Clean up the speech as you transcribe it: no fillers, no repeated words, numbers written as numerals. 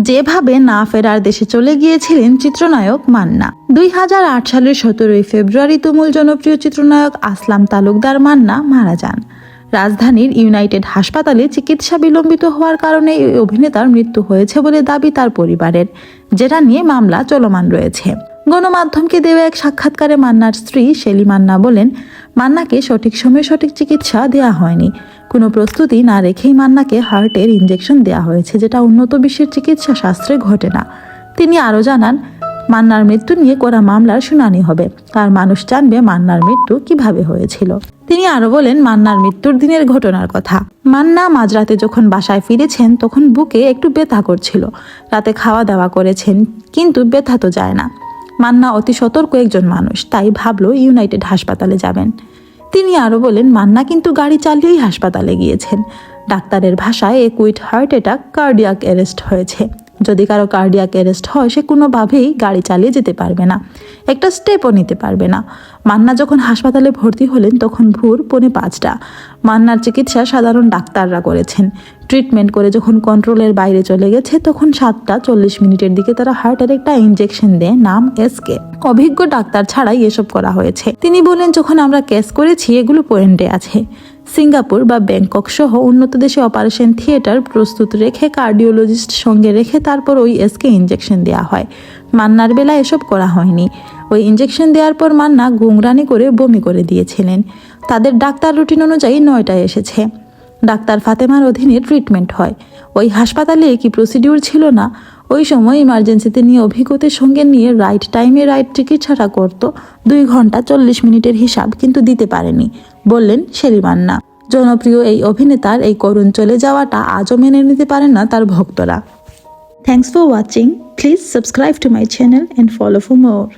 যেভাবে না ফেরার দেশে চলে গিয়েছিলেন চিত্রনায়ক মান্না। 2008 সালের 17 ফেব্রুয়ারি তুমুল জনপ্রিয় চিত্রনায়ক আসলাম তালুকদার মান্না মারা যান। রাজধানীর ইউনাইটেড হাসপাতালে চিকিৎসা বিলম্বিত হওয়ার কারণে এই অভিনেতার মৃত্যু হয়েছে বলে দাবি তার পরিবারের, যেটা নিয়ে মামলা চলমান রয়েছে। গণমাধ্যমকে দেওয়া এক সাক্ষাৎকারে মান্নার স্ত্রী শেলি মান্না বলেন, মান্নাকে সঠিক সময়ে সঠিক চিকিৎসা দেওয়া হয়নি। কোনো প্রস্তুতি না রেখেই মান্নাকে হার্টের ইনজেকশন দেওয়া হয়েছে, যেটা উন্নত বিশ্বের চিকিৎসা শাস্ত্রে ঘটে না। তিনি আরও জানান, মান্নার মৃত্যু নিয়ে করা মামলার শুনানি হবে, আর মানুষ জানবে মান্নার মৃত্যু কিভাবে হয়েছিল। তিনি আরো বলেন, মান্নার মৃত্যুর দিনের ঘটনার কথা। মান্না মাঝরাতে যখন বাসায় ফিরেছেন তখন বুকে একটু ব্যথা করছিল। রাতে খাওয়া দাওয়া করেছেন, কিন্তু ব্যথা তো যায় না। মান্না অতি সতর্ক একজন মানুষ, তাই ভাবলো ইউনাইটেড হাসপাতালে যাবেন। তিনি আরো বলেন, মান্না কিন্তু গাড়ি চালিয়েই হাসপাতালে গিয়েছেন। ডাক্তারের ভাষায় acute heart attack, cardiac arrest হয়েছে। যদি কারো কার্ডিয়াক অ্যারেস্ট হয়, সে কোনোভাবেই গাড়ি চালিয়ে যেতে পারবে না, একটা স্টেপও নিতে পারবে না। মান্না যখন হাসপাতালে ভর্তি হলেন তখন ভোর 4:45। মান্নার চিকিৎসা সাধারণ ডাক্তাররা করেছেন। ট্রিটমেন্ট করে যখন কন্ট্রোলের বাইরে চলে গেছে তখন 7:40 দিকে তারা হার্টের একটা ইনজেকশন দেয়, নাম এসকে। অভিজ্ঞ ডাক্তার ছাড়াই এসব করা হয়েছে। তিনি বলেন, যখন আমরা কেস করেছি এগুলো পয়েন্টে আছে। সিঙ্গাপুর বা ব্যাংকক সহ উন্নত দেশে অপারেশন থিয়েটার প্রস্তুত রেখে, কার্ডিওলজিস্ট সঙ্গে রেখে তারপর ওই এসকে ইনজেকশন দেওয়া হয়। মান্নার বেলা এসব করা হয়নি। ওই ইনজেকশন দেওয়ার পর মান্না গুংরানি করে বমি করে দিয়েছিলেন। তাদের ডাক্তার রুটিন অনুযায়ী 9টায় এসেছে। ডাক্তার ফাতেমার অধীনে ট্রিটমেন্ট হয়। ওই হাসপাতালে কি প্রসিডিউর ছিল না? ওই সময় ইমার্জেন্সিতে নিয়ে অভিজ্ঞতার সঙ্গে নিয়ে রাইট টাইমে রাইট চিকিৎসাটা করত। 2 ঘন্টা 40 মিনিটের হিসাব কিন্তু দিতে পারেনি, বললেন শেলি মান্না। জনপ্রিয় এই অভিনেতার এই করুণ চলে যাওয়াটা আজও মেনে নিতে পারেন না তার ভক্তরা। Thanks for watching. Please subscribe to my channel and follow for more.